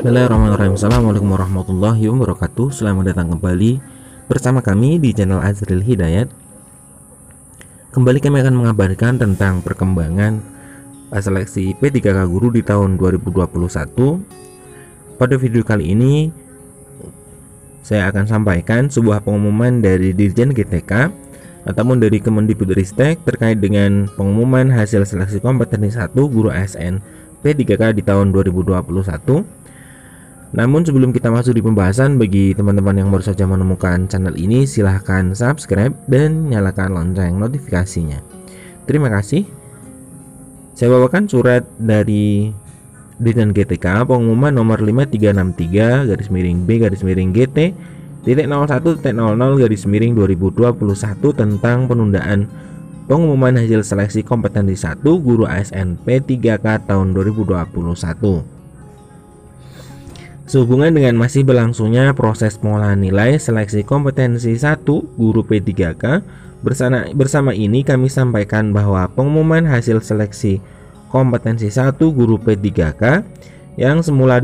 Bismillahirrahmanirrahim. Assalamualaikum warahmatullahi wabarakatuh. Selamat datang kembali bersama kami di channel Azril Hidayat. Kembali kami akan mengabarkan tentang perkembangan seleksi P3K Guru di tahun 2021. Pada video kali ini saya akan sampaikan sebuah pengumuman dari Dirjen GTK ataupun dari Kemendikbudristek terkait dengan pengumuman hasil seleksi kompetensi 1 guru ASN P3K di tahun 2021. Namun sebelum kita masuk di pembahasan, bagi teman-teman yang baru saja menemukan channel ini, silahkan subscribe dan nyalakan lonceng notifikasinya. Terima kasih. Saya bawakan surat dari Dirjen GTK pengumuman nomor 5363/B/GT .01.00/2021 tentang penundaan pengumuman hasil seleksi kompetensi 1 guru ASN P3K tahun 2021. Sehubungan dengan masih berlangsungnya proses pengolahan nilai seleksi kompetensi 1 guru P3K, bersama ini kami sampaikan bahwa pengumuman hasil seleksi kompetensi 1 guru P3K yang semula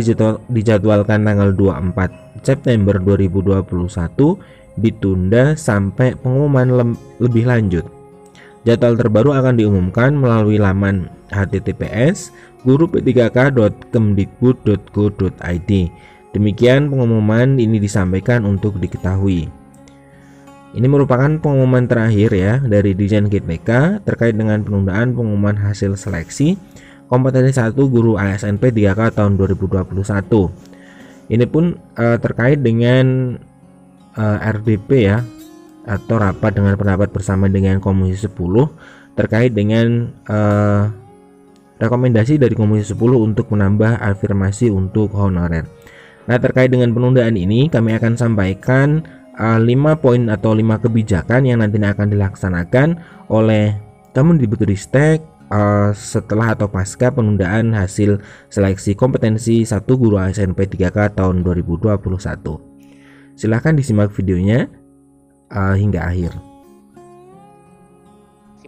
dijadwalkan tanggal 24 September 2021 ditunda sampai pengumuman lebih lanjut. Jadwal terbaru akan diumumkan melalui laman https://guru-p3k.kemdikbud.go.id. Demikian pengumuman ini disampaikan untuk diketahui. Ini merupakan pengumuman terakhir ya dari Dirjen GTK terkait dengan penundaan pengumuman hasil seleksi kompetensi 1 guru ASN P3K tahun 2021. Ini pun terkait dengan RDP ya, atau rapat dengan pendapat bersama dengan Komisi 10 terkait dengan rekomendasi dari Komisi 10 untuk menambah afirmasi untuk honorer. Nah, terkait dengan penundaan ini kami akan sampaikan 5 poin atau 5 kebijakan yang nantinya akan dilaksanakan oleh Kemendikbudristek setelah atau pasca penundaan hasil seleksi kompetensi 1 guru ASN P3K tahun 2021. Silahkan disimak videonya hingga akhir.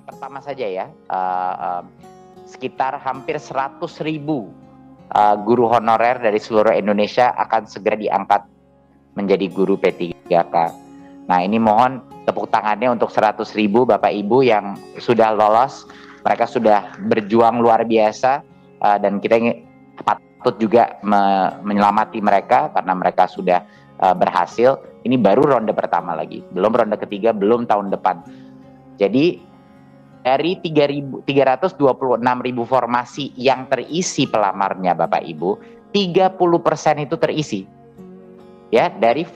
Pertama saja ya, sekitar hampir 100.000 guru honorer dari seluruh Indonesia akan segera diangkat menjadi guru P3K. Nah, ini mohon tepuk tangannya untuk 100.000 Bapak Ibu yang sudah lolos. Mereka sudah berjuang luar biasa, dan kita patut juga menyelamati mereka karena mereka sudah berhasil. Ini baru ronde pertama lagi, belum ronde ketiga, belum tahun depan. Jadi dari 326.000 formasi yang terisi pelamarnya Bapak Ibu, 30% itu terisi. Ya, dari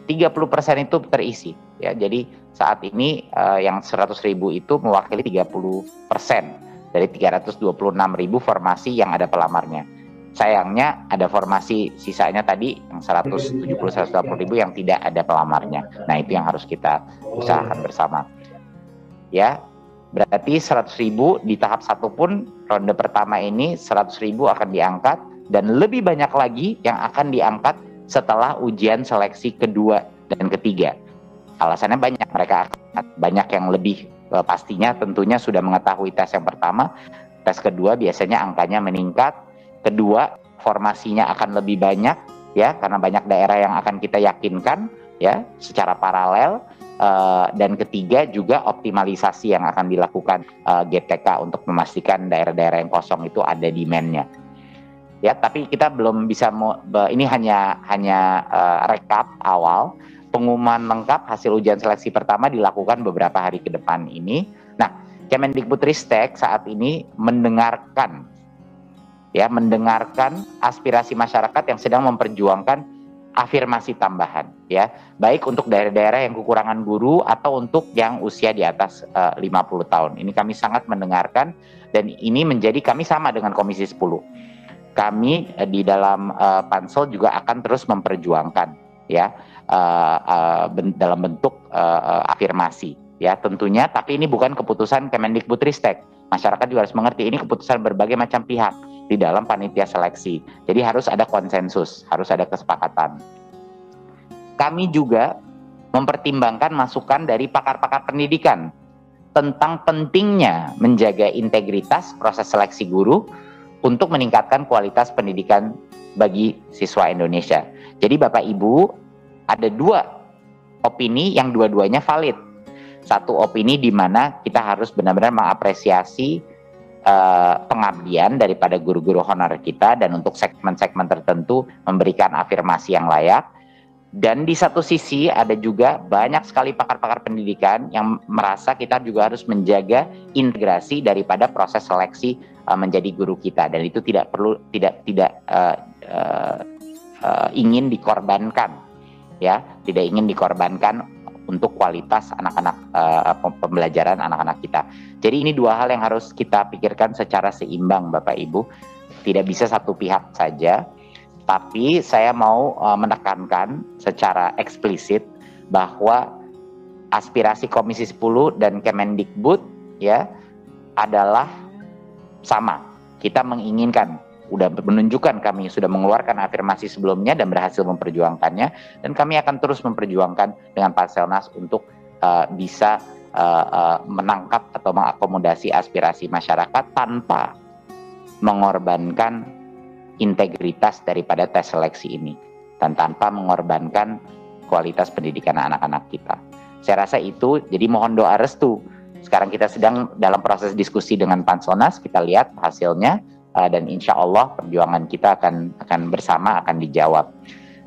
30% itu terisi. Ya, jadi saat ini yang 100.000 itu mewakili 30% dari 326.000 formasi yang ada pelamarnya. Sayangnya ada formasi sisanya tadi yang 170-180.000 yang tidak ada pelamarnya. Nah, itu yang harus kita usahakan bersama. Ya, berarti 100.000 di tahap 1 pun ronde pertama ini 100.000 akan diangkat, dan lebih banyak lagi yang akan diangkat setelah ujian seleksi kedua dan ketiga. Alasannya banyak, mereka banyak yang lebih pastinya tentunya sudah mengetahui tes yang pertama, tes kedua biasanya angkanya meningkat. Kedua, formasinya akan lebih banyak ya, karena banyak daerah yang akan kita yakinkan ya secara paralel. Dan ketiga juga optimalisasi yang akan dilakukan GTK untuk memastikan daerah-daerah yang kosong itu ada demand-nya. Ya, tapi kita belum bisa ini hanya rekap awal. Pengumuman lengkap hasil ujian seleksi pertama dilakukan beberapa hari ke depan ini. Nah, Kemendikbudristek saat ini mendengarkan aspirasi masyarakat yang sedang memperjuangkan afirmasi tambahan ya, baik untuk daerah-daerah yang kekurangan guru atau untuk yang usia di atas 50 tahun. Ini kami sangat mendengarkan, dan ini menjadi kami sama dengan Komisi 10. Kami di dalam Pansel juga akan terus memperjuangkan ya dalam bentuk afirmasi ya tentunya, tapi ini bukan keputusan Kemendikbudristek. Masyarakat juga harus mengerti ini keputusan berbagai macam pihak di dalam panitia seleksi. Jadi harus ada konsensus, harus ada kesepakatan. Kami juga mempertimbangkan masukan dari pakar-pakar pendidikan tentang pentingnya menjaga integritas proses seleksi guru untuk meningkatkan kualitas pendidikan bagi siswa Indonesia. Jadi Bapak Ibu, ada dua opini yang dua-duanya valid. Satu opini di mana kita harus benar-benar mengapresiasi pengabdian daripada guru-guru honorer kita, dan untuk segmen-segmen tertentu memberikan afirmasi yang layak. Dan di satu sisi ada juga banyak sekali pakar-pakar pendidikan yang merasa kita juga harus menjaga integrasi daripada proses seleksi menjadi guru kita, dan itu tidak ingin dikorbankan, ya, tidak ingin dikorbankan untuk kualitas anak-anak pembelajaran anak-anak kita. Jadi ini dua hal yang harus kita pikirkan secara seimbang, Bapak Ibu. Tidak bisa satu pihak saja. Tapi saya mau menekankan secara eksplisit bahwa aspirasi Komisi 10 dan Kemendikbud ya adalah sama. Kita menginginkan, sudah menunjukkan, kami sudah mengeluarkan afirmasi sebelumnya dan berhasil memperjuangkannya, dan kami akan terus memperjuangkan dengan Parselnas untuk bisa menangkap atau mengakomodasi aspirasi masyarakat tanpa mengorbankan integritas daripada tes seleksi ini, dan tanpa mengorbankan kualitas pendidikan anak-anak kita. Saya rasa itu, jadi mohon doa restu. Sekarang kita sedang dalam proses diskusi dengan Parselnas, kita lihat hasilnya, dan insya Allah perjuangan kita akan bersama, akan dijawab.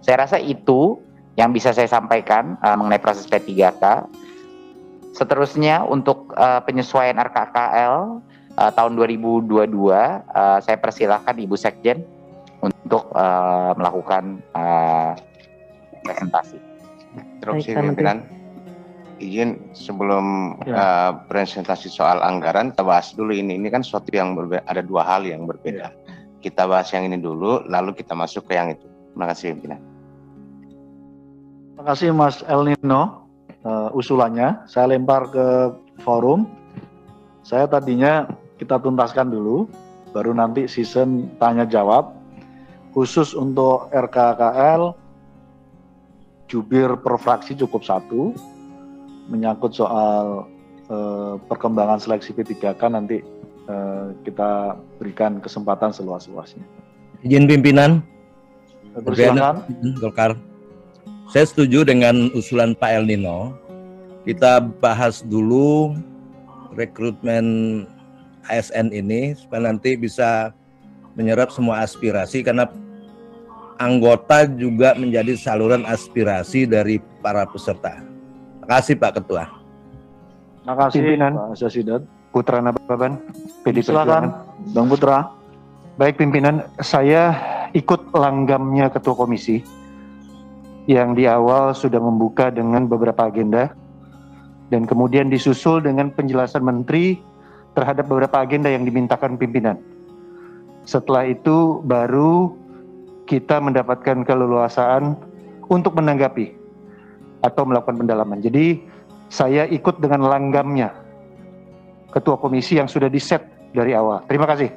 Saya rasa itu yang bisa saya sampaikan mengenai proses P3K. Seterusnya untuk penyesuaian RKKL tahun 2022, saya persilahkan Ibu Sekjen untuk melakukan presentasi. Instruksi pimpinan, izin sebelum presentasi soal anggaran, kita bahas dulu ini kan suatu yang berbeda, ada dua hal yang berbeda. Kita bahas yang ini dulu, lalu kita masuk ke yang itu. Terima kasih pimpinan. Terima kasih Mas El Nino, usulannya. Saya lempar ke forum. Saya tadinya kita tuntaskan dulu, baru nanti season tanya jawab. Khusus untuk RKKL, jubir per fraksi cukup satu, menyangkut soal perkembangan seleksi P3K nanti kita berikan kesempatan seluas-luasnya. Izin pimpinan, Silakan. Golkar. Saya setuju dengan usulan Pak El Nino. Kita bahas dulu rekrutmen ASN ini supaya nanti bisa menyerap semua aspirasi, karena anggota juga menjadi saluran aspirasi dari para peserta. Terima kasih Pak Ketua. Terima kasih Pimpinan. Pak Sasidat. Putra Nababan, PD Silakan, Perjuangan. Bang Putra. Baik pimpinan, saya ikut langgamnya Ketua Komisi yang di awal sudah membuka dengan beberapa agenda dan kemudian disusul dengan penjelasan Menteri terhadap beberapa agenda yang dimintakan pimpinan. Setelah itu baru kita mendapatkan keleluasaan untuk menanggapi atau melakukan pendalaman. Jadi saya ikut dengan langgamnya Ketua Komisi yang sudah diset dari awal. Terima kasih.